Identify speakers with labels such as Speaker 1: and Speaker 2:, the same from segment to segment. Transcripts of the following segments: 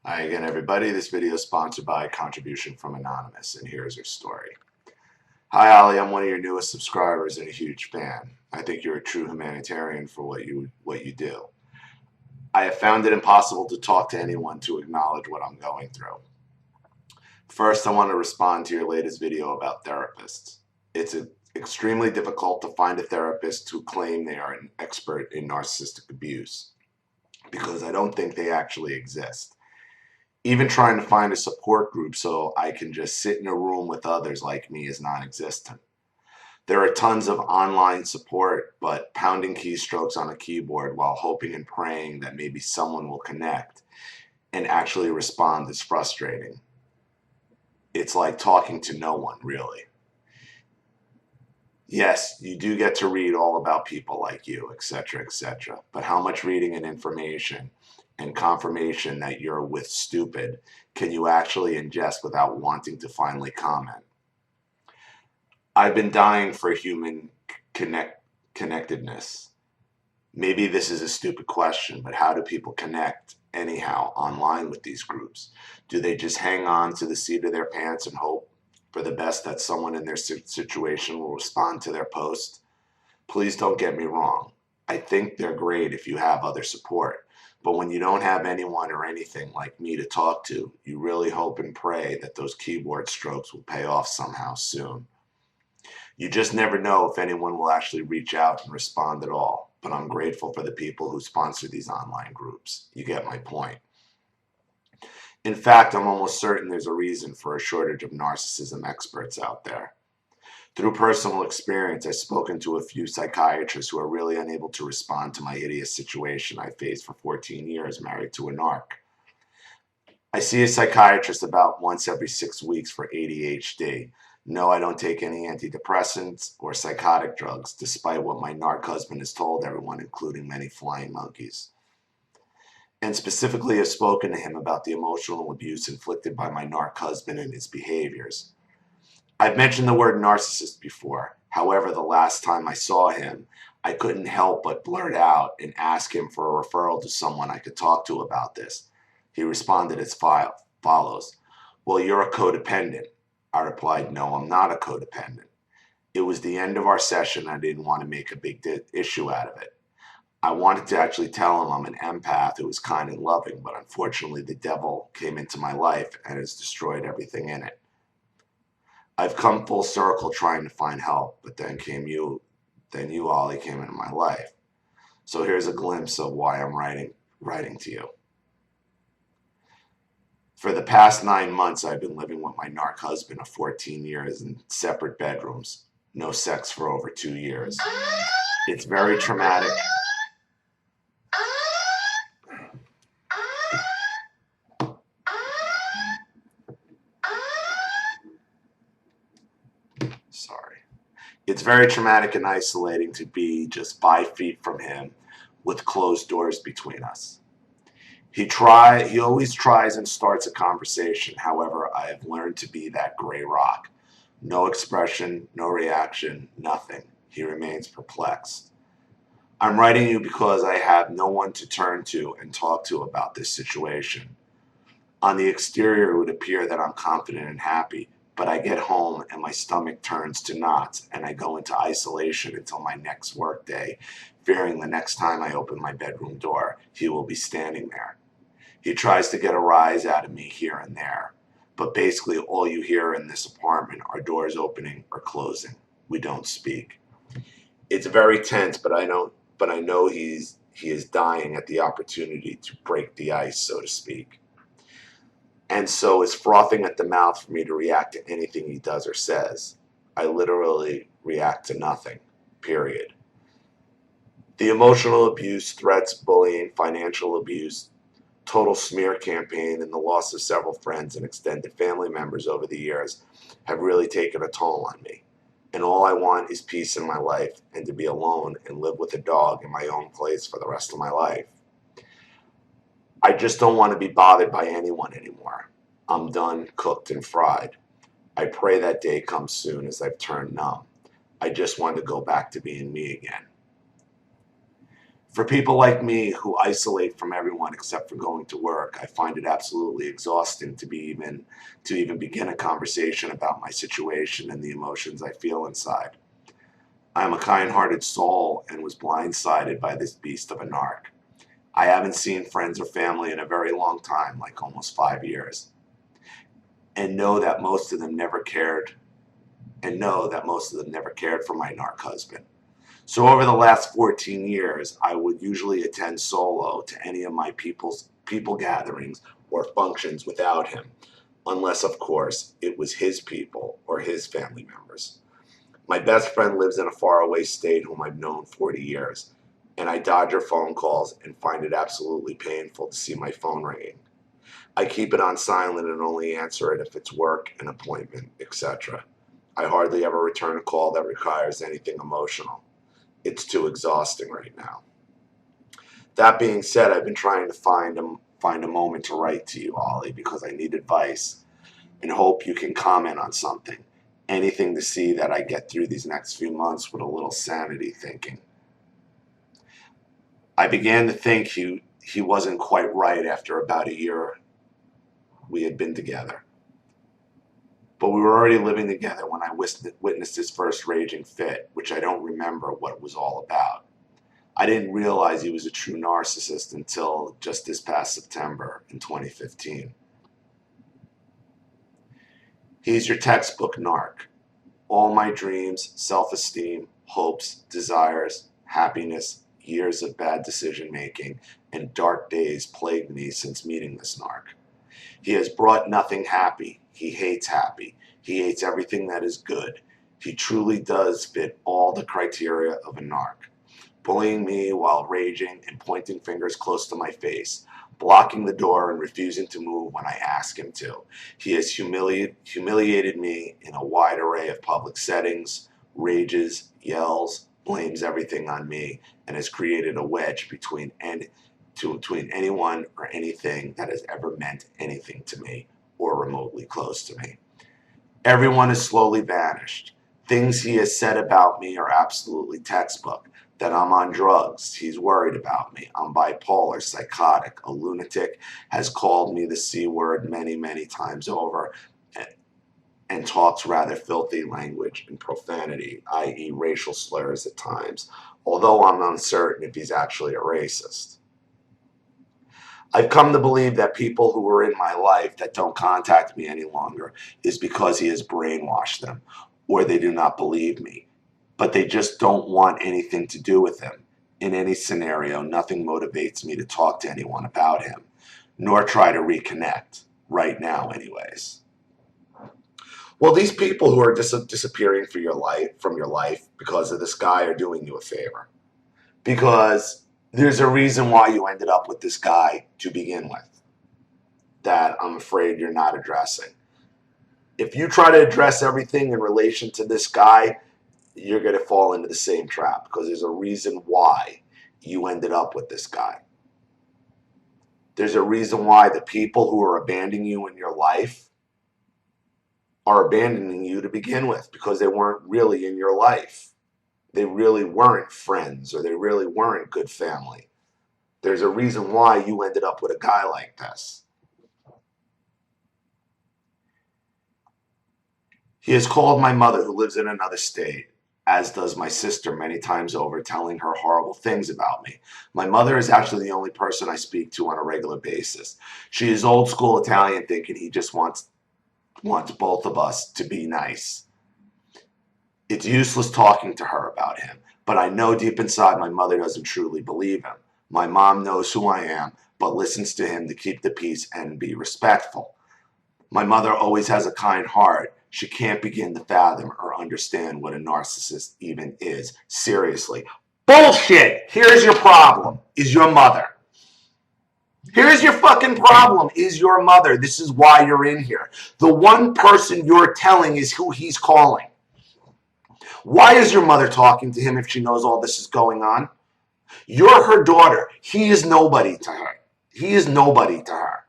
Speaker 1: Hi again, everybody. This video is sponsored by a contribution from Anonymous, and here's her story. Hi, Ollie. I'm one of your newest subscribers and a huge fan. I think you're a true humanitarian for what you do. I have found it impossible to talk to anyone to acknowledge what I'm going through. First, I want to respond to your latest video about therapists. It's extremely difficult to find a therapist who claim they are an expert in narcissistic abuse, because I don't think they actually exist. Even trying to find a support group so I can just sit in a room with others like me is non-existent. There are tons of online support, but pounding keystrokes on a keyboard while hoping and praying that maybe someone will connect and actually respond is frustrating. It's like talking to no one, really. Yes, you do get to read all about people like you, etc., etc. But how much reading and information and confirmation that you're with stupid can you actually ingest without wanting to finally comment? I've been dying for human connectedness. Maybe this is a stupid question, but how do people connect anyhow online with these groups? Do they just hang on to the seat of their pants and hope for the best that someone in their situation will respond to their post? Please don't get me wrong. I think they're great if you have other support. But when you don't have anyone or anything like me to talk to, you really hope and pray that those keyboard strokes will pay off somehow soon. You just never know if anyone will actually reach out and respond at all. But I'm grateful for the people who sponsor these online groups. You get my point. In fact, I'm almost certain there's a reason for a shortage of narcissism experts out there. Through personal experience, I've spoken to a few psychiatrists who are really unable to respond to my hideous situation I faced for 14 years married to a narc. I see a psychiatrist about once every 6 weeks for ADHD. No, I don't take any antidepressants or psychotic drugs, despite what my narc husband has told everyone, including many flying monkeys. And specifically have spoken to him about the emotional abuse inflicted by my narc husband and his behaviors. I've mentioned the word narcissist before. However, the last time I saw him, I couldn't help but blurt out and ask him for a referral to someone I could talk to about this. He responded as follows. Well, you're a codependent. I replied, no, I'm not a codependent. It was the end of our session. I didn't want to make a big issue out of it. I wanted to actually tell him I'm an empath who was kind and loving, but unfortunately the devil came into my life and has destroyed everything in it. I've come full circle trying to find help, but then you, Ollie, came into my life. So here's a glimpse of why I'm writing to you. For the past 9 months, I've been living with my narc husband of 14 years in separate bedrooms. No sex for over 2 years. It's very traumatic. Sorry. It's very traumatic and isolating to be just 5 feet from him with closed doors between us. He always tries and starts a conversation. However, I have learned to be that gray rock. No expression, no reaction, nothing. He remains perplexed. I'm writing you because I have no one to turn to and talk to about this situation. On the exterior, it would appear that I'm confident and happy, but I get home and my stomach turns to knots and I go into isolation until my next work day, fearing the next time I open my bedroom door, he will be standing there. He tries to get a rise out of me here and there, but basically all you hear in this apartment are doors opening or closing. We don't speak. It's very tense, but I know he is dying at the opportunity to break the ice, so to speak. And so is frothing at the mouth for me to react to anything he does or says. I literally react to nothing, period. The emotional abuse, threats, bullying, financial abuse, total smear campaign, and the loss of several friends and extended family members over the years have really taken a toll on me. And all I want is peace in my life and to be alone and live with a dog in my own place for the rest of my life. I just don't want to be bothered by anyone anymore. I'm done, cooked, and fried. I pray that day comes soon as I've turned numb. I just want to go back to being me again. For people like me who isolate from everyone except for going to work, I find it absolutely exhausting to even begin a conversation about my situation and the emotions I feel inside. I am a kind-hearted soul and was blindsided by this beast of a narc. I haven't seen friends or family in a very long time, like almost 5 years, and know that most of them never cared for my narc husband. So over the last 14 years, I would usually attend solo to any of my people gatherings or functions without him, unless, of course, it was his people or his family members. My best friend lives in a faraway state whom I've known 40 years, and I dodge her phone calls and find it absolutely painful to see my phone ringing. I keep it on silent and only answer it if it's work, an appointment, etc. I hardly ever return a call that requires anything emotional. It's too exhausting right now. That being said, I've been trying to find a moment to write to you, Ollie, because I need advice and hope you can comment on something. Anything to see that I get through these next few months with a little sanity thinking. I began to think he wasn't quite right after about a year we had been together. But we were already living together when I witnessed his first raging fit, which I don't remember what it was all about. I didn't realize he was a true narcissist until just this past September in 2015. He's your textbook narc. All my dreams, self-esteem, hopes, desires, happiness, years of bad decision-making, and dark days plagued me since meeting this narc. He has brought nothing happy. He hates happy. He hates everything that is good. He truly does fit all the criteria of a narc. Bullying me while raging and pointing fingers close to my face, blocking the door and refusing to move when I ask him to. He has humiliated me in a wide array of public settings, rages, yells, blames everything on me, and has created a wedge between anyone or anything that has ever meant anything to me or remotely close to me. Everyone has slowly vanished. Things he has said about me are absolutely textbook. That I'm on drugs, he's worried about me, I'm bipolar, psychotic, a lunatic, has called me the C word many, many times over, and talks rather filthy language and profanity, i.e. racial slurs at times, although I'm uncertain if he's actually a racist. I've come to believe that people who are in my life that don't contact me any longer is because he has brainwashed them, or they do not believe me. But they just don't want anything to do with him. In any scenario, nothing motivates me to talk to anyone about him, nor try to reconnect, right now anyways. Well, these people who are disappearing from your life because of this guy are doing you a favor. Because there's a reason why you ended up with this guy to begin with, that I'm afraid you're not addressing. If you try to address everything in relation to this guy, you're going to fall into the same trap, because there's a reason why you ended up with this guy. There's a reason why the people who are abandoning you in your life are abandoning you to begin with, because they weren't really in your life. They really weren't friends, or they really weren't good family. There's a reason why you ended up with a guy like this. He has called my mother, who lives in another state, as does my sister, many times over, telling her horrible things about me. My mother is actually the only person I speak to on a regular basis. She is old school Italian, thinking he just wants both of us to be nice. It's useless talking to her about him, but I know deep inside my mother doesn't truly believe him. My mom knows who I am, but listens to him to keep the peace and be respectful. My mother always has a kind heart. She can't begin to fathom or understand what a narcissist even is. Seriously. Bullshit! Here's your problem, is your mother. Here's your fucking problem, is your mother. This is why you're in here. The one person you're telling is who he's calling. Why is your mother talking to him if she knows all this is going on? You're her daughter. He is nobody to her. He is nobody to her.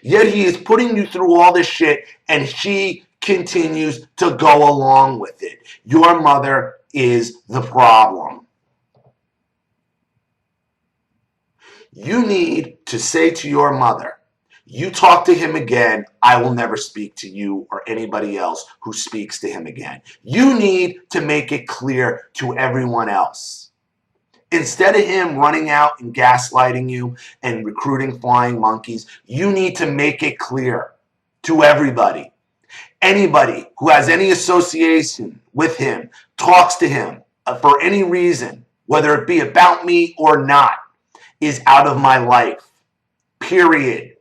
Speaker 1: Yet he is putting you through all this shit, and she continues to go along with it. Your mother is the problem. You need to say to your mother, you talk to him again, I will never speak to you or anybody else who speaks to him again. You need to make it clear to everyone else. Instead of him running out and gaslighting you and recruiting flying monkeys, you need to make it clear to everybody. Anybody who has any association with him, talks to him for any reason, whether it be about me or not, is out of my life. Period.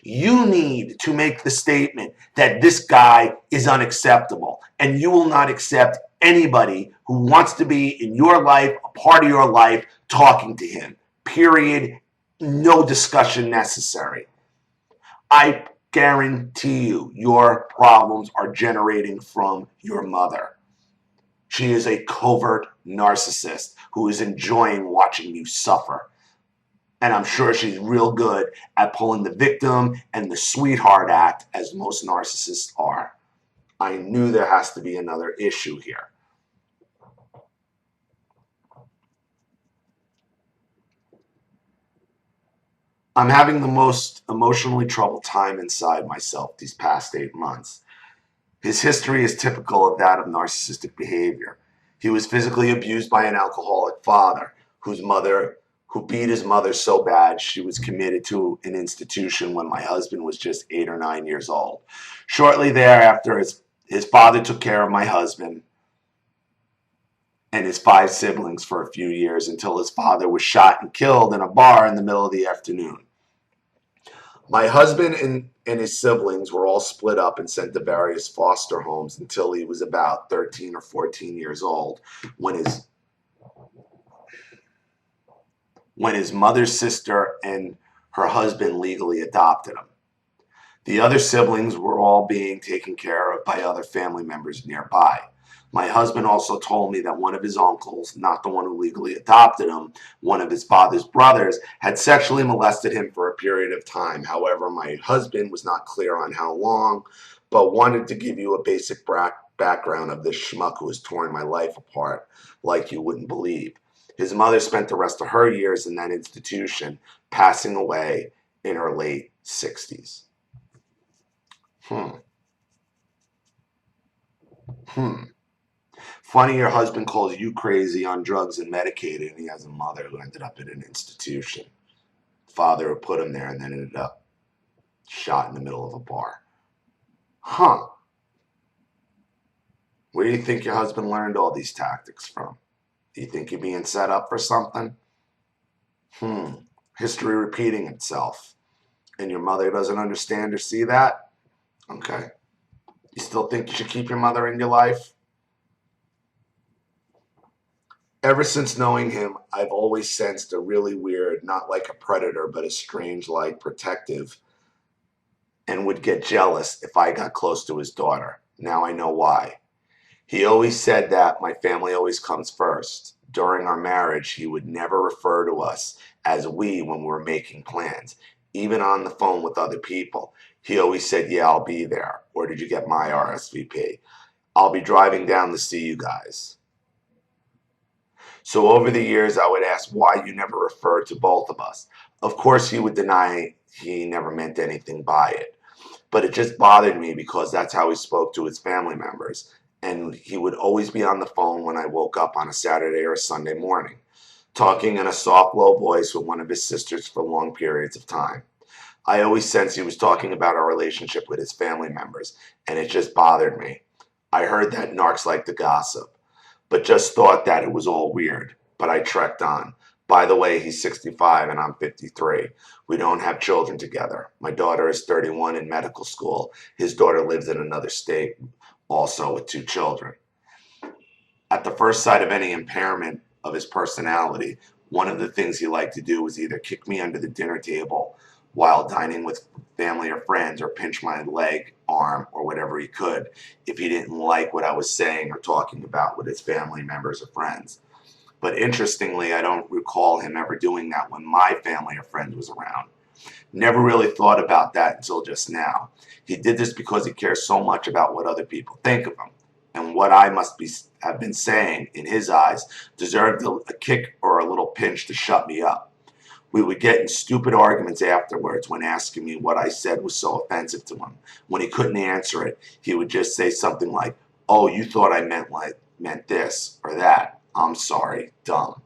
Speaker 1: You need to make the statement that this guy is unacceptable, and you will not accept anybody who wants to be in your life, a part of your life, talking to him. Period. No discussion necessary. I guarantee you, your problems are generating from your mother. She is a covert narcissist who is enjoying watching you suffer. And I'm sure she's real good at pulling the victim and the sweetheart act, as most narcissists are. I knew there has to be another issue here. I'm having the most emotionally troubled time inside myself these past 8 months. His history is typical of that of narcissistic behavior. He was physically abused by an alcoholic father who beat his mother so bad she was committed to an institution when my husband was just 8 or 9 years old. Shortly thereafter, his father took care of my husband and his 5 siblings for a few years until his father was shot and killed in a bar in the middle of the afternoon. My husband and his siblings were all split up and sent to various foster homes until he was about 13 or 14 years old when his mother's sister and her husband legally adopted him. The other siblings were all being taken care of by other family members nearby. My husband also told me that one of his uncles, not the one who legally adopted him, one of his father's brothers, had sexually molested him for a period of time. However, my husband was not clear on how long, but wanted to give you a basic background of this schmuck who has torn my life apart like you wouldn't believe. His mother spent the rest of her years in that institution, passing away in her late 60s. Funny your husband calls you crazy on drugs and medicated, and he has a mother who ended up in an institution. Father who put him there and then ended up shot in the middle of a bar. Where do you think your husband learned all these tactics from? Do you think you're being set up for something? History repeating itself. And your mother doesn't understand or see that? Okay. You still think you should keep your mother in your life? Ever since knowing him, I've always sensed a really weird, not like a predator, but a strange, like protective, and would get jealous if I got close to his daughter. Now I know why. He always said that my family always comes first. During our marriage, he would never refer to us as we when we were making plans. Even on the phone with other people, he always said, yeah, I'll be there. Or did you get my RSVP? I'll be driving down to see you guys. So over the years, I would ask why you never referred to both of us. Of course, he would deny he never meant anything by it. But it just bothered me because that's how he spoke to his family members. And he would always be on the phone when I woke up on a Saturday or a Sunday morning, talking in a soft, low voice with one of his sisters for long periods of time. I always sensed he was talking about our relationship with his family members, and it just bothered me. I heard that narcs like to gossip, but just thought that it was all weird. But I trekked on. By the way, he's 65 and I'm 53. We don't have children together. My daughter is 31 in medical school. His daughter lives in another state, also with 2 children. At the first sight of any impairment of his personality, one of the things he liked to do was either kick me under the dinner table while dining with family or friends, or pinch my leg, arm, or whatever he could if he didn't like what I was saying or talking about with his family members or friends. But interestingly, I don't recall him ever doing that when my family or friends was around. Never really thought about that until just now. He did this because he cares so much about what other people think of him. And what I have been saying, in his eyes, deserved a kick or a little pinch to shut me up. We would get in stupid arguments afterwards when asking me what I said was so offensive to him. When he couldn't answer it, he would just say something like, "Oh, you thought I meant this or that. I'm sorry, dumb."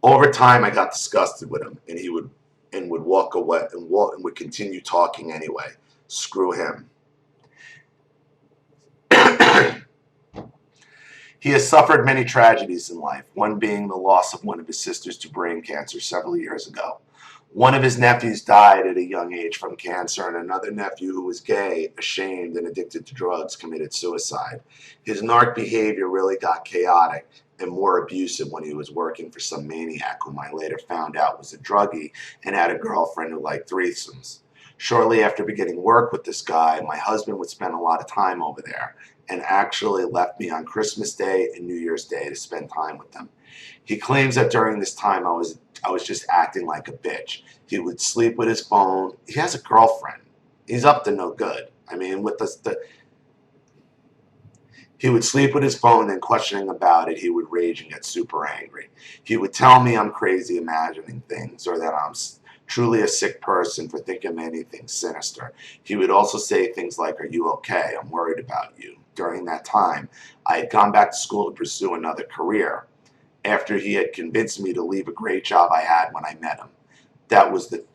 Speaker 1: Over time, I got disgusted with him, and he would walk away and would continue talking anyway. Screw him. He has suffered many tragedies in life, one being the loss of one of his sisters to brain cancer several years ago. One of his nephews died at a young age from cancer, and another nephew who was gay, ashamed, and addicted to drugs committed suicide. His narc behavior really got chaotic and more abusive when he was working for some maniac whom I later found out was a druggie and had a girlfriend who liked threesomes. Shortly after beginning work with this guy, my husband would spend a lot of time over there and actually left me on Christmas Day and New Year's Day to spend time with them. He claims that during this time I was just acting like a bitch. He would sleep with his phone. He has a girlfriend. He's up to no good. I mean, he would sleep with his phone, and questioning about it, he would rage and get super angry. He would tell me I'm crazy imagining things, or that I'm truly a sick person for thinking anything sinister. He would also say things like, "Are you okay? I'm worried about you." During that time, I had gone back to school to pursue another career after he had convinced me to leave a great job I had when I met him. That was the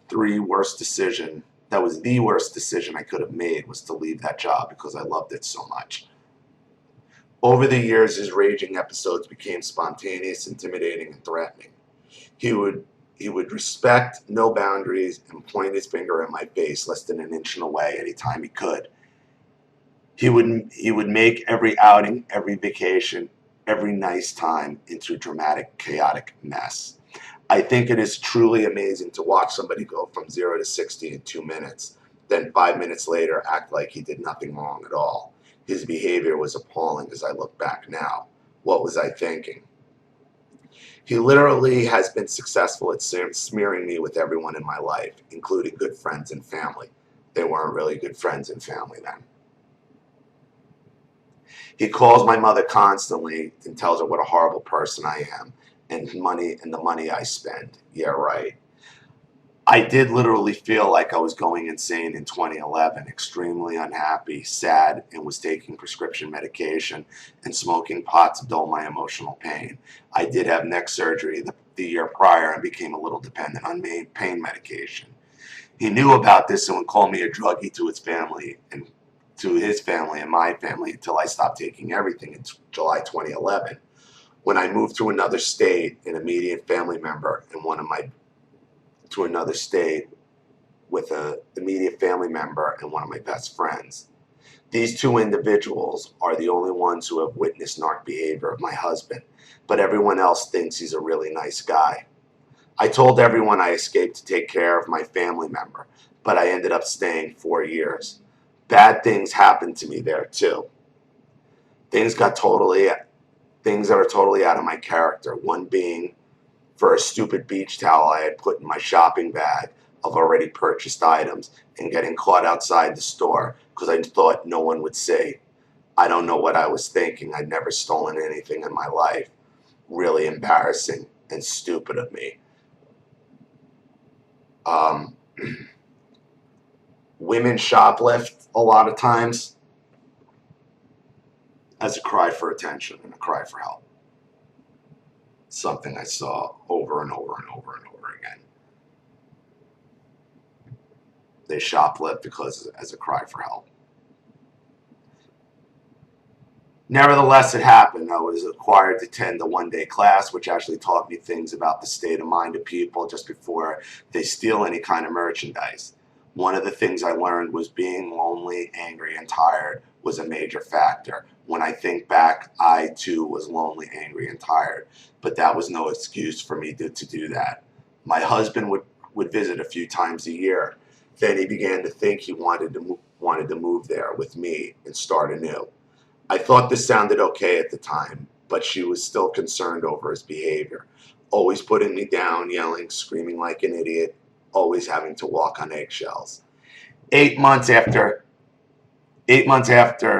Speaker 1: worst decision I could have made, was to leave that job because I loved it so much. Over the years, his raging episodes became spontaneous, intimidating, and threatening. He would respect no boundaries and point his finger at my face less than an inch away anytime he could. He would make every outing, every vacation, every nice time into a dramatic, chaotic mess. I think it is truly amazing to watch somebody go from 0 to 60 in 2 minutes, then 5 minutes later act like he did nothing wrong at all. His behavior was appalling as I look back now. What was I thinking? He literally has been successful at smearing me with everyone in my life, including good friends and family. They weren't really good friends and family then. He calls my mother constantly and tells her what a horrible person I am and the money I spend. Yeah, right. I did literally feel like I was going insane in 2011, extremely unhappy, sad, and was taking prescription medication and smoking pot to dull my emotional pain. I did have neck surgery the year prior and became a little dependent on pain medication. He knew about this and would call me a druggie to his family and my family until I stopped taking everything in July 2011. When I moved to another state, an immediate family member to another state with an immediate family member and one of my best friends. These two individuals are the only ones who have witnessed narc behavior of my husband, but everyone else thinks he's a really nice guy. I told everyone I escaped to take care of my family member, but I ended up staying 4 years. Bad things happened to me there too. Things that are totally out of my character. One being for a stupid beach towel I had put in my shopping bag of already purchased items and getting caught outside the store because I thought no one would see. I don't know what I was thinking. I'd never stolen anything in my life. Really embarrassing and stupid of me. Women shoplift a lot of times as a cry for attention and a cry for help. Something I saw over and over and over and over again. They shoplift because as a cry for help. Nevertheless, it happened. I was required to attend a one-day class, which actually taught me things about the state of mind of people just before they steal any kind of merchandise. One of the things I learned was being lonely, angry, and tired was a major factor. When I think back, I too was lonely, angry, and tired, but that was no excuse for me to do that. My husband would visit a few times a year. Then he began to think he wanted to move there with me and start anew. I thought this sounded okay at the time, but she was still concerned over his behavior, always putting me down, yelling, screaming like an idiot, always having to walk on eggshells. 8 months after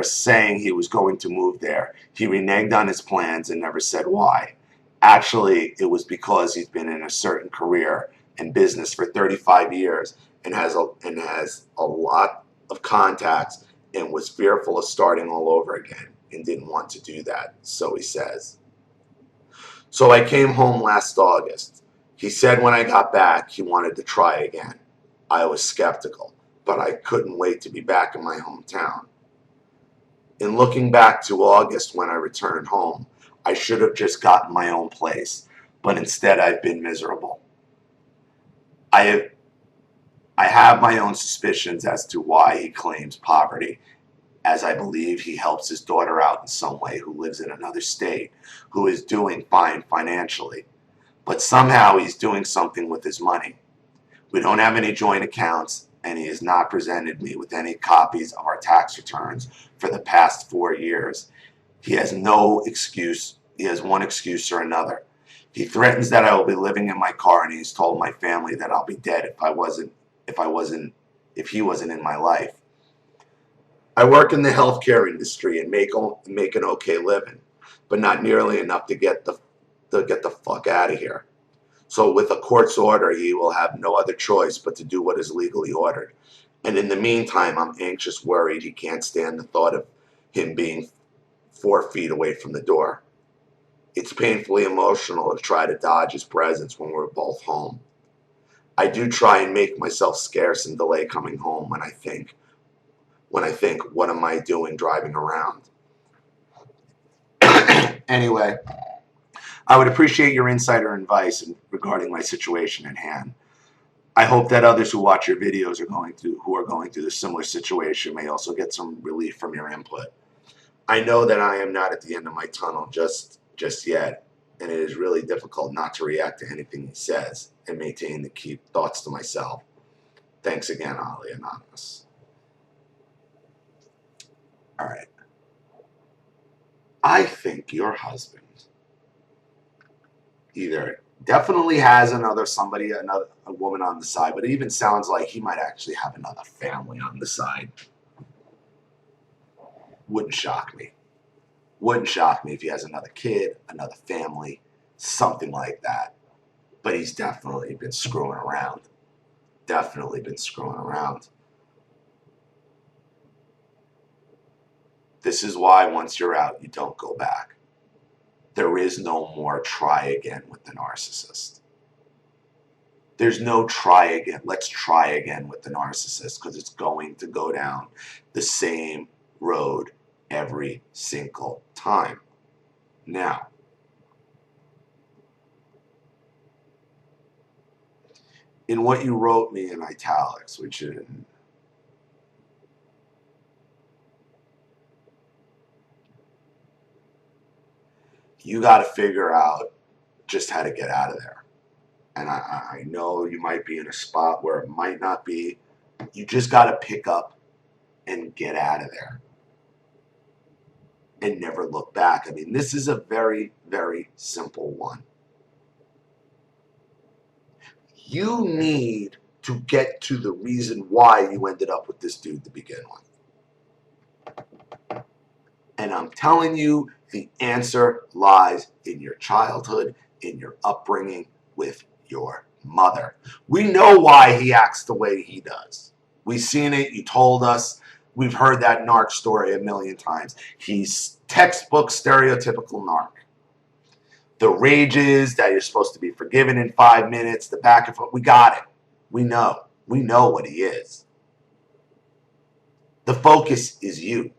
Speaker 1: saying he was going to move there, he reneged on his plans and never said why. Actually, it was because he's been in a certain career and business for 35 years and has a lot of contacts and was fearful of starting all over again and didn't want to do that, so he says. So I came home last August. He said when I got back he wanted to try again. I was skeptical, but I couldn't wait to be back in my hometown. In looking back to August when I returned home, I should have just gotten my own place, but instead I've been miserable. I have my own suspicions as to why he claims poverty, as I believe he helps his daughter out in some way who lives in another state, who is doing fine financially. But somehow he's doing something with his money. We don't have any joint accounts, and he has not presented me with any copies of our tax returns for the past 4 years. He has no excuse. He has one excuse or another. He threatens that I will be living in my car, and he's told my family that I'll be dead if he wasn't in my life. I work in the healthcare industry and make an okay living, but not nearly enough to get the fuck out of here. So with a court's order, he will have no other choice but to do what is legally ordered. And in the meantime, I'm anxious, worried he can't stand the thought of him being 4 feet away from the door. It's painfully emotional to try to dodge his presence when we're both home. I do try and make myself scarce and delay coming home when I think, what am I doing driving around? Anyway, I would appreciate your insight or advice regarding my situation at hand. I hope that others who watch your videos who are going through a similar situation may also get some relief from your input. I know that I am not at the end of my tunnel just yet, and it is really difficult not to react to anything he says and maintain to keep thoughts to myself. Thanks again, Ali Anonymous. All right. I think your husband either definitely has a woman on the side, but it even sounds like he might actually have another family on the side. Wouldn't shock me. Wouldn't shock me if he has another kid, another family, something like that. But he's definitely been screwing around. Definitely been screwing around. This is why once you're out, you don't go back. There is no more try again with the narcissist. There's no try again. Let's try again with the narcissist, because it's going to go down the same road every single time. Now, in what you wrote me in italics, which is you got to figure out just how to get out of there. And I know you might be in a spot where it might not be. You just got to pick up and get out of there and never look back. I mean, this is a very, very simple one. You need to get to the reason why you ended up with this dude to begin with. And I'm telling you, the answer lies in your childhood, in your upbringing with your mother. We know why he acts the way he does. We've seen it. You told us. We've heard that narc story a million times. He's textbook stereotypical narc. The rages that you're supposed to be forgiven in 5 minutes, the back and forth, we got it. We know. We know what he is. The focus is you.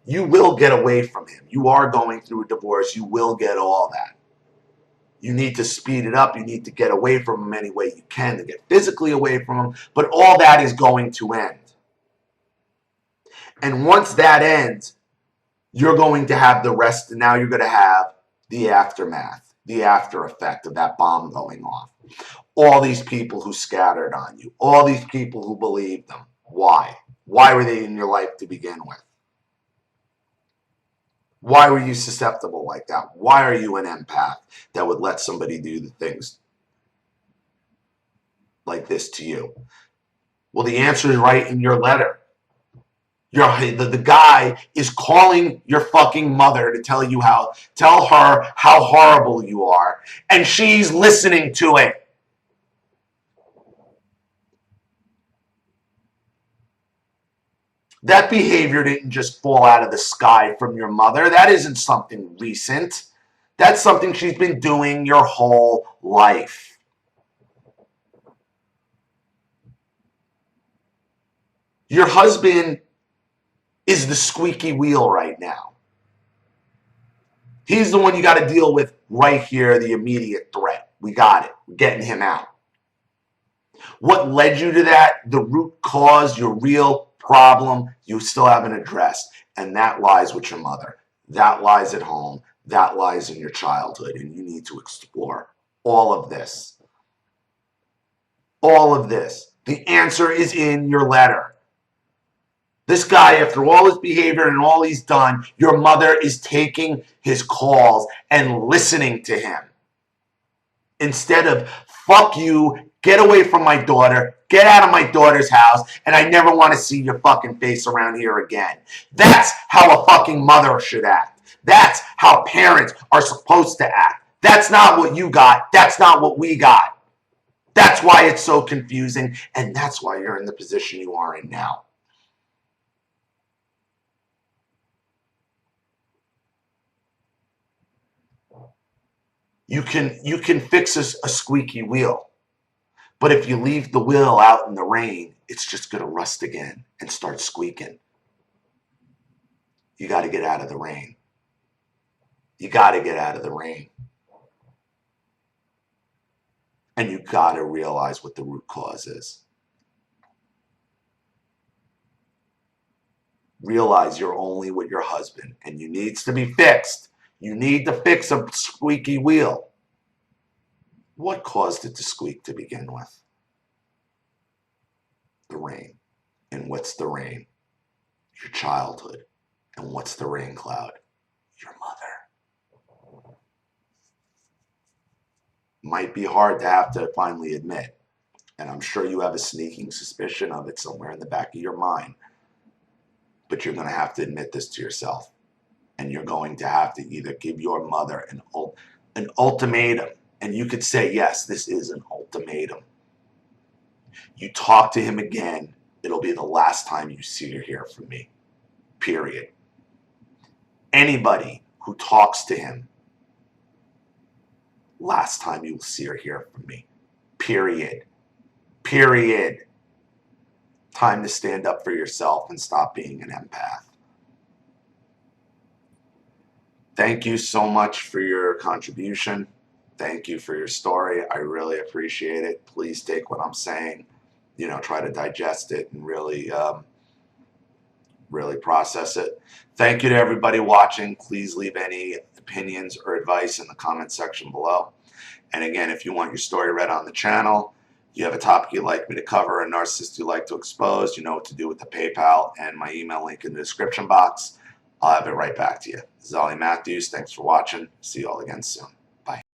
Speaker 1: You will get away from him. You are going through a divorce. You will get all that. You need to speed it up. You need to get away from him any way you can, to get physically away from him. But all that is going to end. And once that ends, you're going to have the rest. And now you're going to have the aftermath, the after effect of that bomb going off. All these people who scattered on you. All these people who believed them. Why? Why were they in your life to begin with? Why were you susceptible like that? Why are you an empath that would let somebody do the things like this to you? Well, the answer is right in your letter. The guy is calling your fucking mother to tell her how horrible you are, and she's listening to it. That behavior didn't just fall out of the sky from your mother. That isn't something recent. That's something she's been doing your whole life. Your husband is the squeaky wheel right now. He's the one you got to deal with right here, the immediate threat. We got it. We're getting him out. What led you to that, the root cause, your real problem, you still haven't addressed. And that lies with your mother. That lies at home. That lies in your childhood. And you need to explore all of this. All of this. The answer is in your letter. This guy, after all his behavior and all he's done, your mother is taking his calls and listening to him. Instead of, fuck you, get away from my daughter, get out of my daughter's house, and I never want to see your fucking face around here again. That's how a fucking mother should act. That's how parents are supposed to act. That's not what you got. That's not what we got. That's why it's so confusing, and that's why you're in the position you are in now. You can fix a squeaky wheel, but if you leave the wheel out in the rain, it's just going to rust again and start squeaking. You got to get out of the rain. You got to get out of the rain. And you got to realize what the root cause is. Realize you're only with your husband, and you needs to be fixed. You need to fix a squeaky wheel. What caused it to squeak to begin with? The rain. And what's the rain? Your childhood. And what's the rain cloud? Your mother. Might be hard to have to finally admit. And I'm sure you have a sneaking suspicion of it somewhere in the back of your mind. But you're going to have to admit this to yourself. And you're going to have to either give your mother an ultimatum. And you could say, yes, this is an ultimatum. You talk to him again, it'll be the last time you see or hear from me. Period. Anybody who talks to him, last time you will see or hear from me. Period. Period. Time to stand up for yourself and stop being an empath. Thank you so much for your contribution. Thank you for your story. I really appreciate it. Please take what I'm saying, try to digest it and really process it. Thank you to everybody watching. Please leave any opinions or advice in the comment section below. And again, if you want your story read on the channel, you have a topic you'd like me to cover, a narcissist you'd like to expose, you know what to do with the PayPal and my email link in the description box. I'll have it right back to you. This is Ollie Matthews. Thanks for watching. See you all again soon.